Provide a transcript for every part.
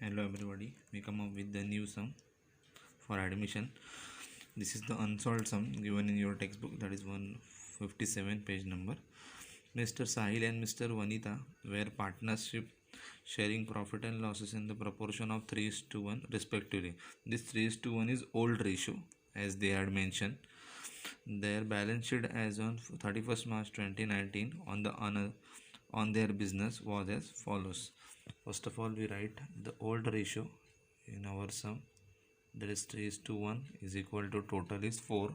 Hello everybody, we come up with the new sum for admission. This is the unsolved sum given in your textbook, that is 157 page number. Mr. Sahil and Mr. Vanita were partnership sharing profit and losses in the proportion of 3:1 respectively. This 3:1 is old ratio as they had mentioned. Their balance sheet as on 31st March 2019 on their business was as follows. First of all, we write the old ratio in our sum, that is 3:1 is equal to total is 4.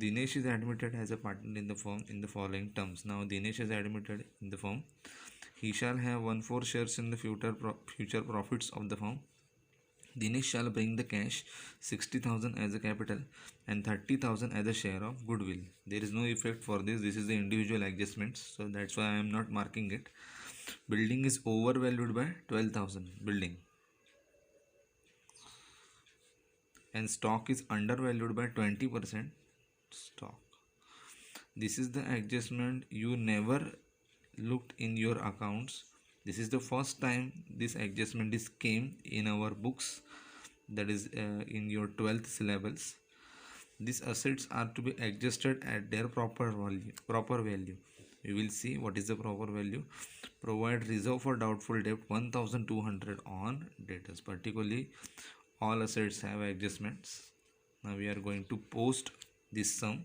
Dinesh is admitted as a partner in the firm in the following terms. Now Dinesh is admitted in the firm. He shall have 1/4 shares in the future profits of the firm. Dinesh shall bring the cash 60,000 as a capital and 30,000 as a share of goodwill. There is no effect for this. This is the individual adjustments, so that's why I am not marking it. Building is overvalued by 12,000 building, and stock is undervalued by 20% stock. This is the adjustment you never looked in your accounts. This is the first time this adjustment is came in our books, that is in your 12th syllabus. These assets are to be adjusted at their proper value. We will see what is the proper value. Provide reserve for doubtful debt 1200 on debtors. Particularly all assets have adjustments. Now we are going to post this sum.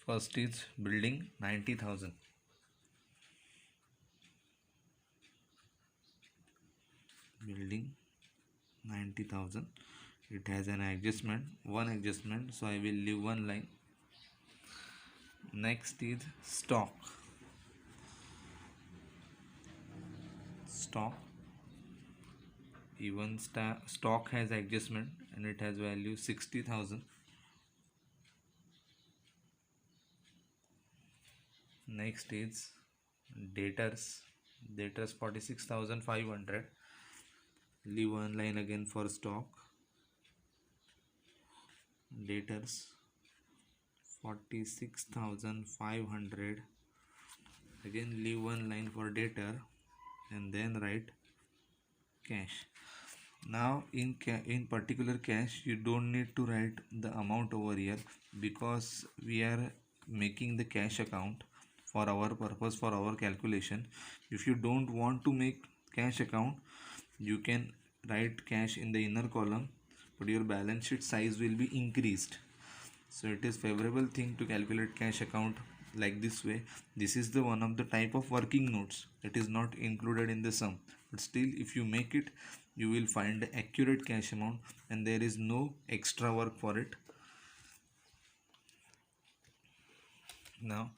First is building 90,000. Building 90,000. It has an adjustment, one adjustment, so I will leave one line. Next is stock. Even stock has adjustment and it has value 60,000. Next is debtors 46,500. Leave one line again for stock. Debtors 46,500. Again leave one line for debtor and then write cash. Now in particular cash, you don't need to write the amount over here because we are making the cash account for our purpose, for our calculation. If you don't want to make cash account, you can write cash in the inner column, but your balance sheet size will be increased. So it is favorable thing to calculate cash account like this way. This is the one of the type of working notes. It is not included in the sum, but still if you make it, you will find the accurate cash amount and there is no extra work for it. Now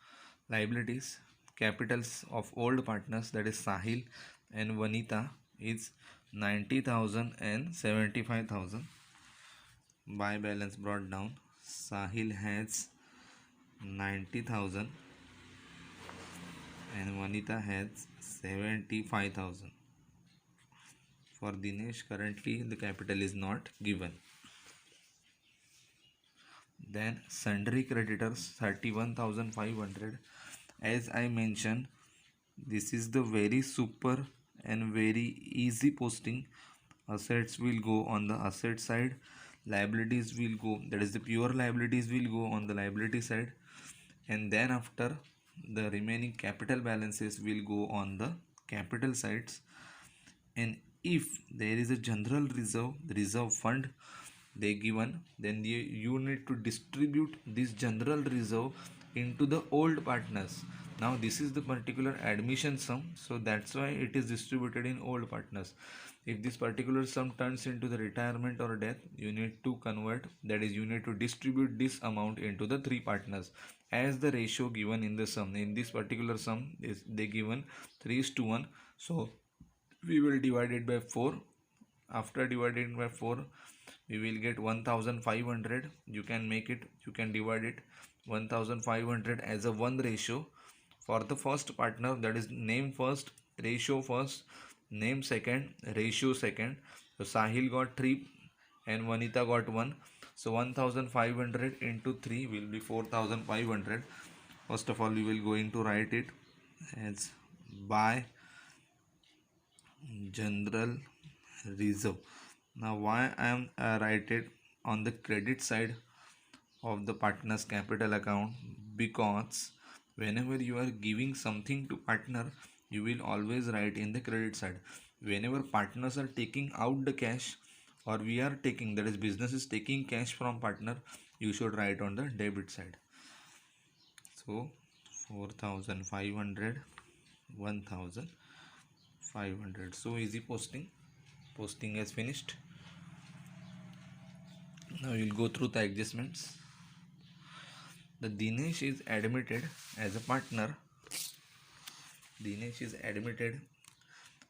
liabilities, capitals of old partners, that is Sahil and Vanita, is 90,000 and 75,000. By balance brought down, Sahil has 90,000 and Vanita has 75,000. For Dinesh, currently the capital is not given. Then sundry creditors 31,500. As I mentioned, this is the very super and very easy posting. Assets will go on the asset side, liabilities will go, that is the pure liabilities will go on the liability side, and then after the remaining capital balances will go on the capital sides. And if there is a general reserve fund they given, then you need to distribute this general reserve into the old partners. Now this is the particular admission sum, so that's why it is distributed in old partners. If this particular sum turns into the retirement or death, you need to convert, that is you need to distribute this amount into the three partners as the ratio given in the sum. In this particular sum is they given 3:1, so we will divide it by 4. After dividing by 4, we will get 1,500. You can make it, you can divide it 1,500 as a one ratio for the first partner, that is name first, ratio first, name second, ratio second. So Sahil got 3 and Vanita got 1. So 1500 into 3 will be 4500. First of all, we will going to write it as by general reserve. Now why I am write it on the credit side of the partner's capital account? Because whenever you are giving something to partner, you will always write in the credit side. Whenever partners are taking out the cash, or we are taking, that is business is taking cash from partner, you should write on the debit side. So 4500, 1500. So easy posting. Posting is finished. Now we'll go through the adjustments. The Dinesh is admitted as a partner. Dinesh is admitted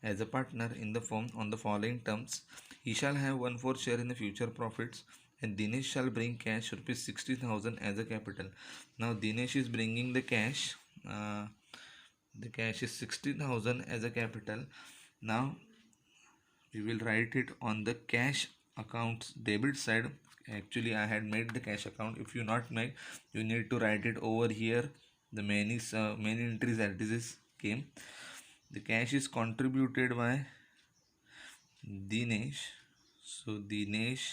as a partner in the firm on the following terms. He shall have 1/4 share in the future profits, and Dinesh shall bring cash rupees 60,000 as a capital. Now Dinesh is bringing the cash. The cash is 60,000 as a capital. Now we will write it on the cash account's debit side. Actually I had made the cash account. If you not make, you need to write it over here. The many entries as this came. The cash is contributed by Dinesh. So Dinesh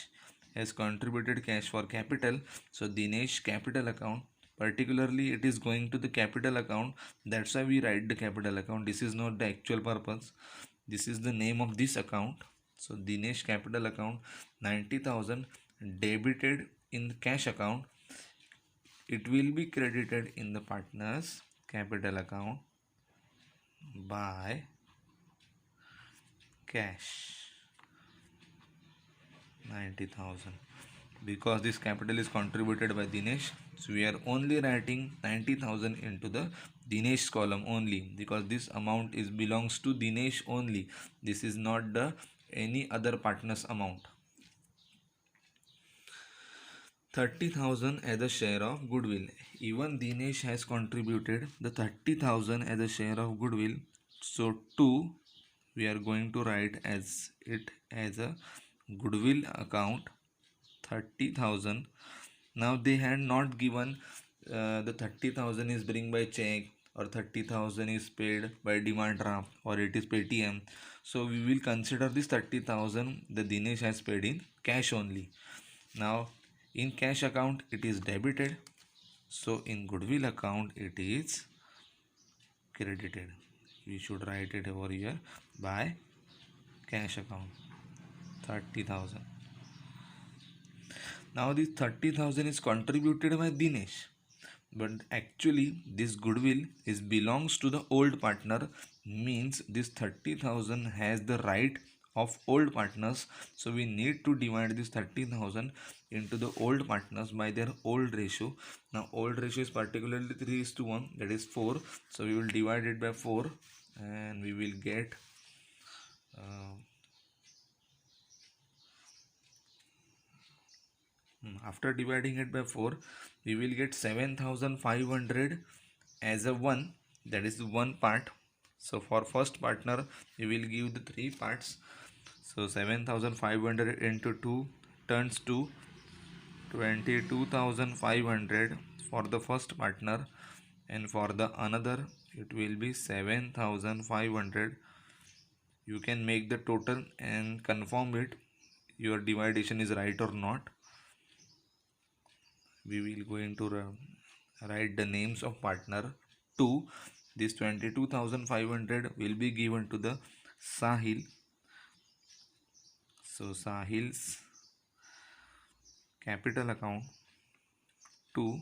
has contributed cash for capital. So Dinesh capital account, particularly it is going to the capital account. That's why we write the capital account. This is not the actual purpose. This is the name of this account. So Dinesh capital account, 90,000 debited in the cash account. It will be credited in the partner's capital account by cash, 90,000. Because this capital is contributed by Dinesh, so we are only writing 90,000 into the Dinesh column only, because this amount is belongs to Dinesh only. This is not the any other partner's amount. 30,000 as a share of goodwill. Even Dinesh has contributed the 30,000 as a share of goodwill. So 2 we are going to write as it as a goodwill account, 30,000. Now they had not given the 30,000 is bring by check, or 30,000 is paid by demand draft, or it is Paytm. So we will consider this 30,000 the Dinesh has paid in cash only. Now in cash account it is debited, so in goodwill account it is credited. We should write it over here by cash account, 30,000. Now this 30,000 is contributed by Dinesh, but actually this goodwill is belongs to the old partner, means this 30,000 has the right of old partners. So we need to divide this 30,000 into the old partners by their old ratio. Now old ratio is particularly 3:1, that is 4. So we will divide it by 4 and we will get after dividing it by 4, we will get 7,500 as a 1, that is one part. So for first partner we will give the 3 parts. So 7,500 into 2 turns to 22,500 for the first partner, and for the another it will be 7,500. You can make the total and confirm it your division is right or not. We will going to write the names of partner 2. This 22,500 will be given to the Sahil. So Sahil's capital account 2,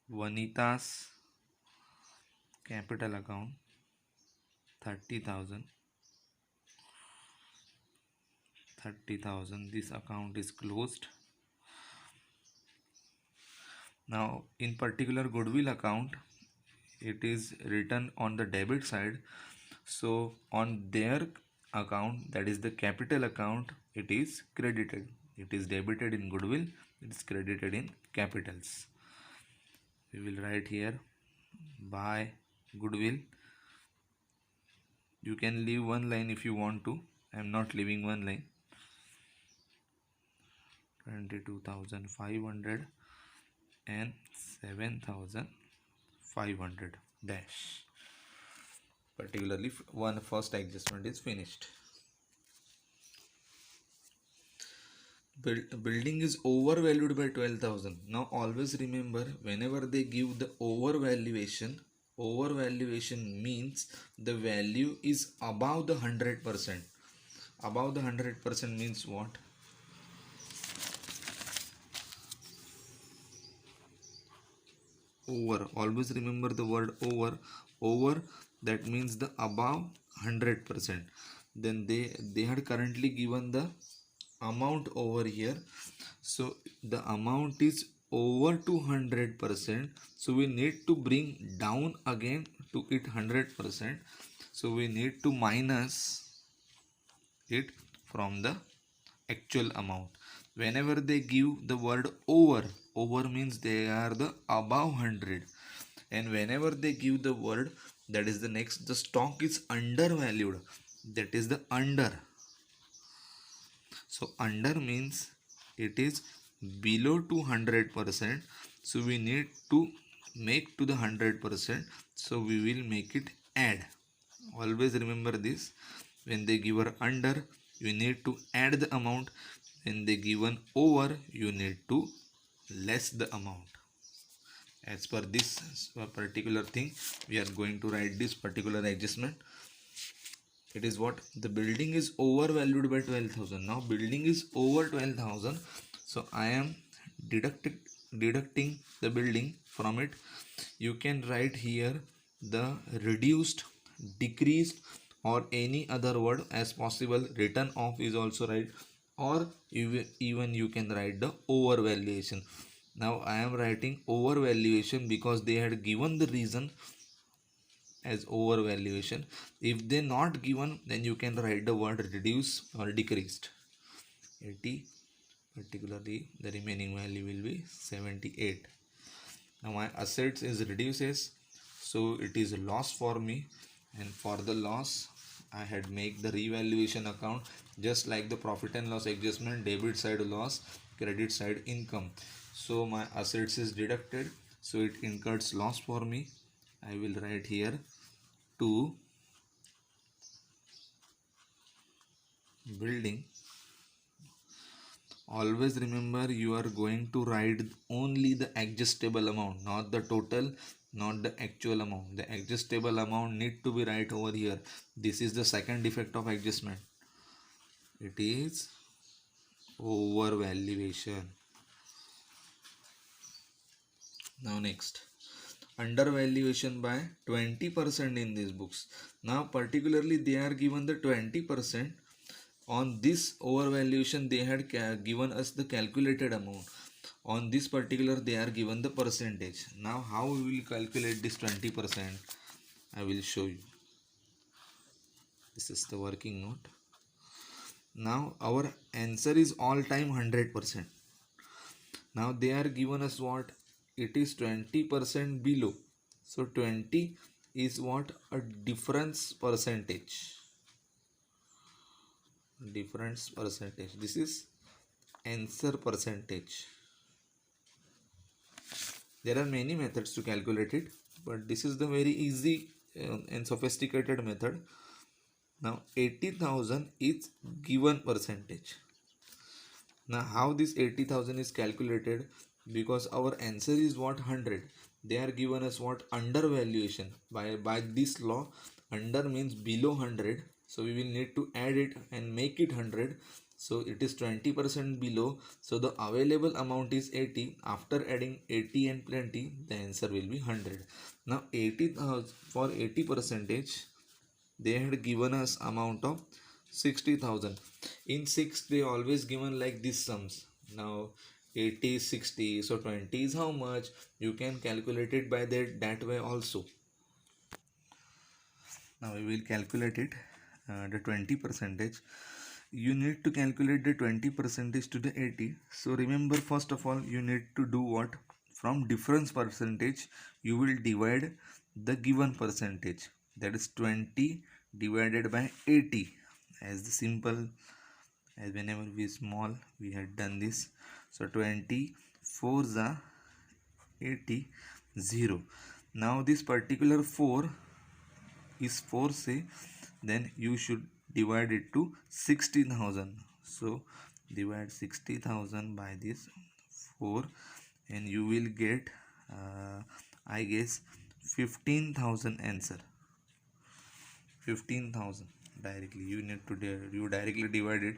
Vanita's capital account 30,000. This account is closed. Now in particular goodwill account, it is written on the debit side. So on their account, that is the capital account, it is credited. It is debited in goodwill, it is credited in capitals. We will write here by goodwill. You can leave one line if you want to. I am not leaving one line. 22,500 and 7,500 dash. Particularly one first adjustment is finished. Building is overvalued by 12,000. Now always remember, whenever they give the overvaluation means the value is above the 100%. Above the 100% means what? Over. Always remember the word over. Over, that means the above 100%. Then they had currently given the amount over here, so the amount is over 200%, so we need to bring down again to it 100%, so we need to minus it from the actual amount. Whenever they give the word over means they are the above 100, and whenever they give the word, that is the next, the stock is undervalued, that is the under. So under means it is below 200%, so we need to make to the 100%, so we will make it add. Always remember this, when they give her under, you need to add the amount, when they given over, you need to less the amount. As per this particular thing, we are going to write this particular adjustment. It is what? The building is overvalued by 12,000. Now building is over 12,000, so I am deducting the building from it. You can write here the reduced, decreased, or any other word as possible. Written off is also right, or even you can write the overvaluation. Now I am writing overvaluation because they had given the reason as overvaluation. If they not given, then you can write the word reduce or decreased. 80, particularly the remaining value will be 78. Now my assets is reduces, so it is a loss for me, and for the loss I had make the revaluation account, just like the profit and loss adjustment, debit side loss, credit side income. So my assets is deducted, so it incurs loss for me. I will write here to building. Always remember, you are going to write only the adjustable amount, not the total, not the actual amount. The adjustable amount need to be right over here. This is the second defect of adjustment. It is overvaluation. Now next, undervaluation by 20% in these books. Now particularly they are given the 20%. On this overvaluation they had given us the calculated amount. On this particular they are given the percentage. Now how we will calculate this 20%? I will show you. This is the working note. Now our answer is all time 100%. Now they are given us what? It is 20% below. So 20 is what? A difference percentage. Difference percentage. This is answer percentage. There are many methods to calculate it, but this is the very easy and sophisticated method. Now 80,000 is given percentage. Now how this 80,000 is calculated? Because our answer is what? 100. They are given us what? Undervaluation. By this law, under means below 100. So we will need to add it and make it 100. So it is 20% below. So the available amount is 80. After adding 80 and 20, the answer will be 100. Now 80,000 for 80 percentage, they had given us amount of 60,000. In 6 they always given like these sums. Now 80 is 60, so 20 is how much? You can calculate it by that way also. Now we will calculate it, the 20 percentage. You need to calculate the 20 percentage to the 80. So remember, first of all you need to do what? From difference percentage you will divide the given percentage, that is 20 divided by 80, as as whenever we small we had done this. So 24 is 80, 0. Now this particular 4 is 4 say, then you should divide it to 60,000. So divide 60,000 by this 4 and you will get I guess 15,000 answer. 15,000 directly you need to you directly divide it.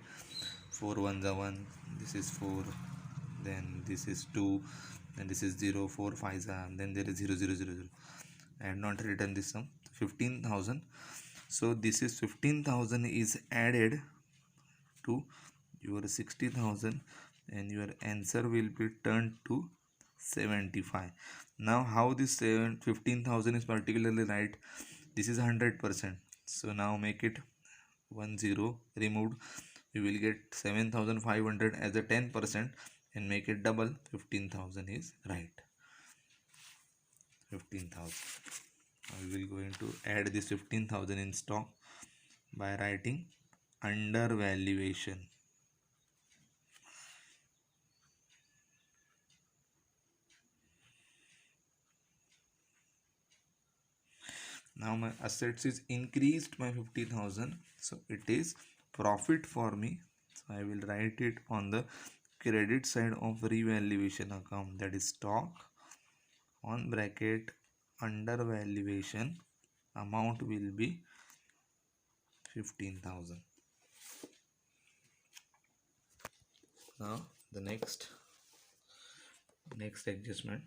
4 1s are 1, this is 4, then this is 2, then this is 0, 4 5s are, then there is 0 0 0 0. I have not written this sum. 15,000. So this is 15,000 is added to your 60,000 and your answer will be turned to 75. Now how this 15,000 is particularly right? This is 100%. So now make it 10 removed. You will get 7,500 as a 10% and make it double. 15,000 is right. 15,000. We will going to add this 15,000 in stock by writing undervaluation. Now my assets is increased by 50,000, so it is profit for me. So I will write it on the credit side of revaluation account, that is stock on bracket undervaluation, amount will be 15,000. Now the next adjustment,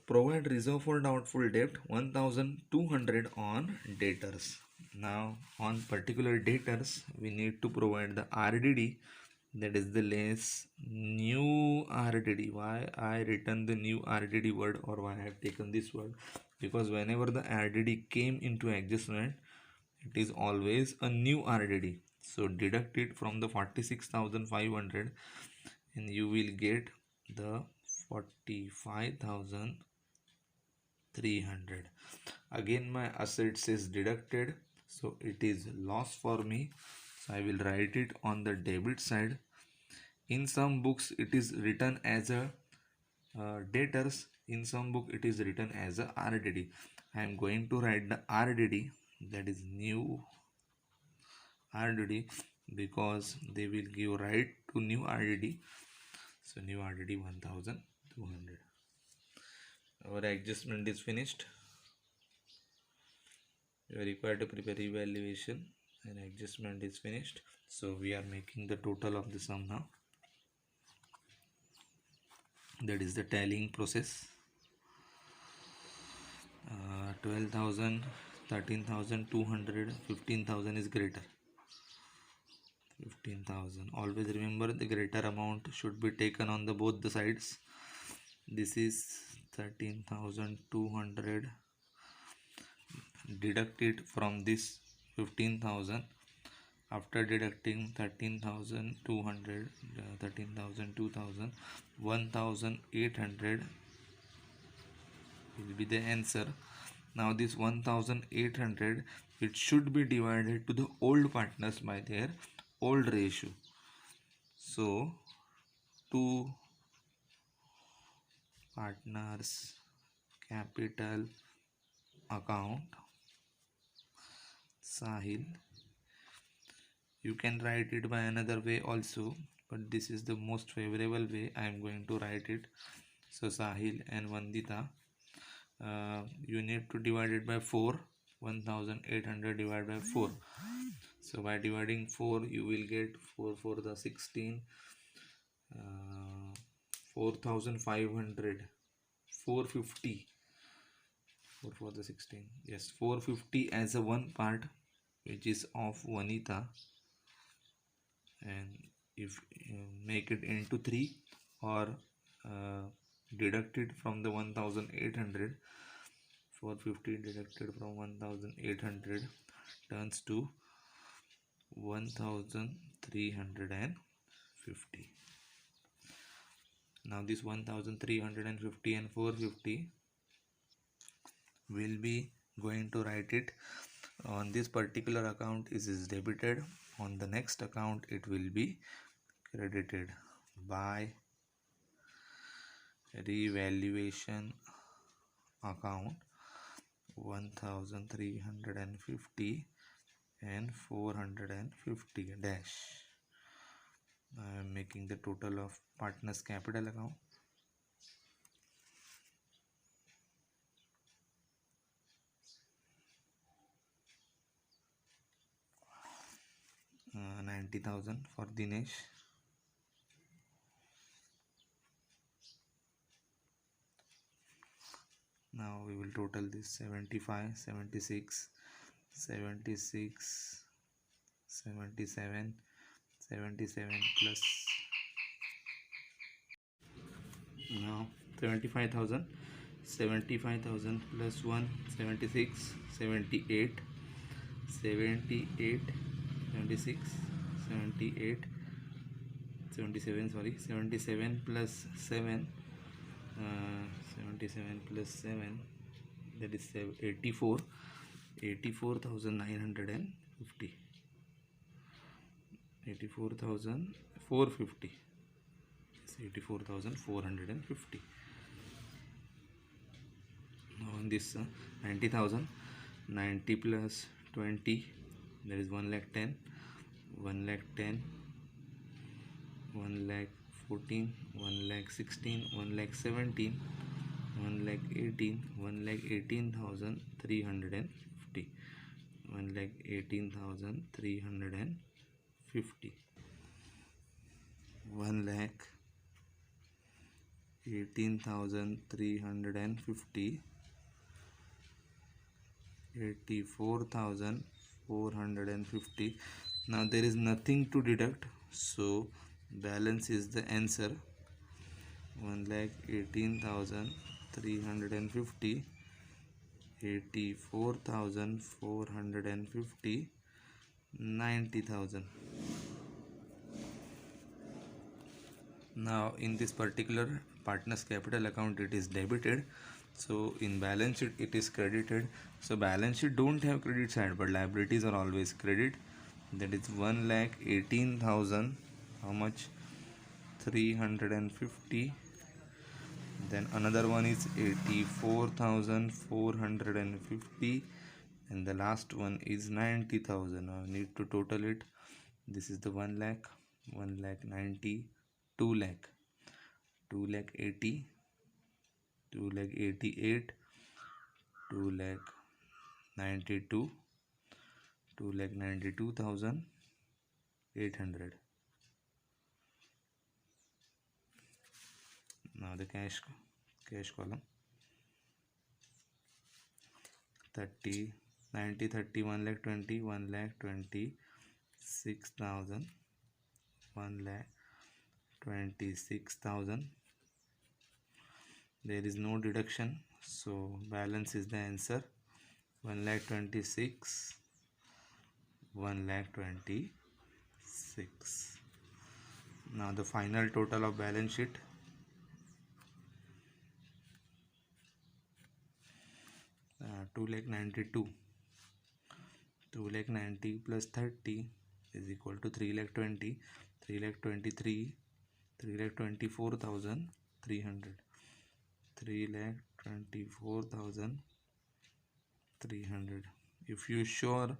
provide reserve for doubtful debt 1,200 on debtors. Now on particular debtors we need to provide the RDD, that is the less new RDD. Why I written the new RDD word, or why I have taken this word? Because whenever the RDD came into adjustment, it is always a new RDD. So deduct it from the 46,500 and you will get the 45,300. Again my assets is deducted, so it is loss for me. So I will write it on the debit side. In some books it is written as a debtors, in some book it is written as a RDD. I am going to write the RDD, that is new RDD, because they will give right to new RDD. So new RDD 1,200. Our adjustment is finished. You are required to prepare evaluation and adjustment is finished. So we are making the total of the sum now. That is the tallying process. 12,000, 13,200, 15,000 is greater. 15,000. Always remember the greater amount should be taken on the both the sides. This is 13,200. Deduct it from this 15,000. After deducting 13,200, 13,000, 2,000, 1,800 will be the answer. Now this 1,800, it should be divided to the old partners by their old ratio. So 2 partners capital account Sahil. You can write it by another way also, but this is the most favorable way I am going to write it. So Sahil and Vandita, you need to divide it by 4. 1,800 divided by 4. So by dividing 4 you will get 4 for the 16, 4,500, 450, 4 for the 16, yes, 450 as a one part which is of Vanita, and if you make it into 3 or deduct it from the 1,800, 450 deducted from 1,800 turns to 1,350. Now this 1,350 and 450 will be going to write it on this particular account is debited, on the next account it will be credited by revaluation account 1350 and 450 dash. I am making the total of partners capital account. Uh, 90,000 for Dinesh. Now we will total this 75, 76, 76, 77, 77 plus now 75,000, 75,000 plus 1, 76, 78, 78, 76, 78, 77, sorry, 77 plus 7, 77 plus 7, that is 84, 84,950, 84,450, 84,450. Now on this 90,000, 90 plus 20, that is 1 lakh 10, 1 lakh 10, 1 lakh 14, 1 lakh 16, 1 lakh 17, 1 lakh 18, 1 lakh 18,350, 1 lakh 18,350, 1 lakh 18,350, 84,450. Now there is nothing to deduct, so balance is the answer. 1,18,350, 84,450, 90,000. Now in this particular partners capital account it is debited, so in balance sheet it is credited. So balance sheet don't have credit side, but liabilities are always credit. That is 1,18,000, how much, 350. Then another one is 84,450, and the last one is 90,000. Now I need to total it. This is the 1 lakh, 1 lakh 90, 2 lakh, 2 lakh 80, 2 lakh 88, 2 lakh 92, 2 lakh 92,800. Now the cash column, 30, 90, 30, 1 lakh 20, 1 lakh 26,000, 1 lakh 26,000. There is no deduction, so balance is the answer. 1 lakh 26, 1 lakh 26. Now the final total of balance sheet, 2 lakh 92, 2 lakh 90 plus 30 is equal to 3 lakh 20, 3 lakh 23, 3 lakh 24,300, 3 lakh 24,300. If you sure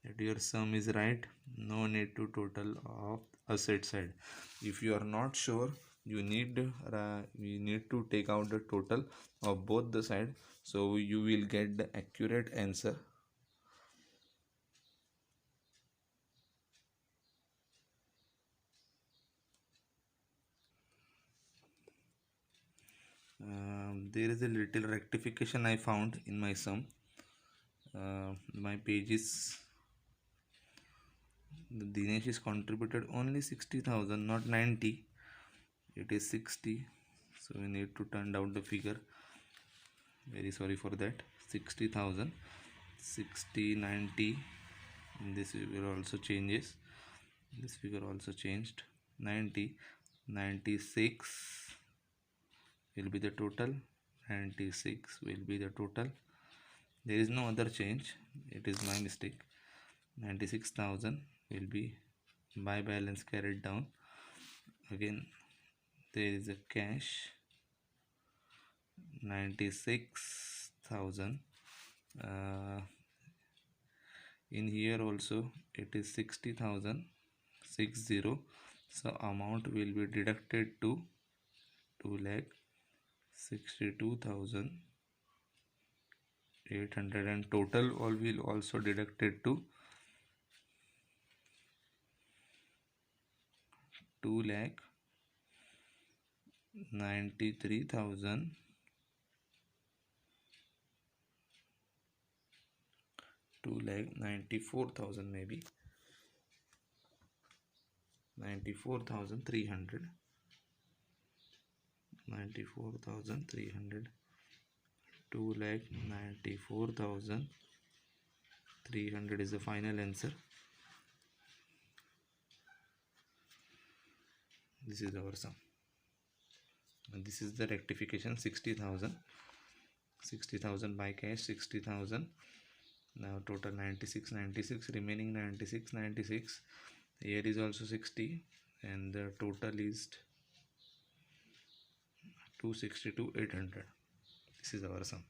that your sum is right, no need to total of asset side. If you are not sure, you need to take out the total of both the side, so you will get the accurate answer. There is a little rectification I found in my sum. My pages, Dinesh is contributed only 60,000, not 90. It is 60, so we need to turn down the figure. Very sorry for that. 60,000, 60, 90. This figure also changes. This figure also changed. 90, 96 will be the total. 96 will be the total. There is no other change. It is my mistake. 96,000 will be by balance carried down. Again there is a cash 96,000. In here also it is 60,000 60, so amount will be deducted to 2,62,800, and total all will also deducted to 2,93,000 2,94,000 maybe 94,300 94,300 2,94,300 is the final answer. This is our sum, and this is the rectification. 60,000 by cash 60,000. Now total 96 remaining 96. Here is also 60, and the total is 262,800. This is our sum.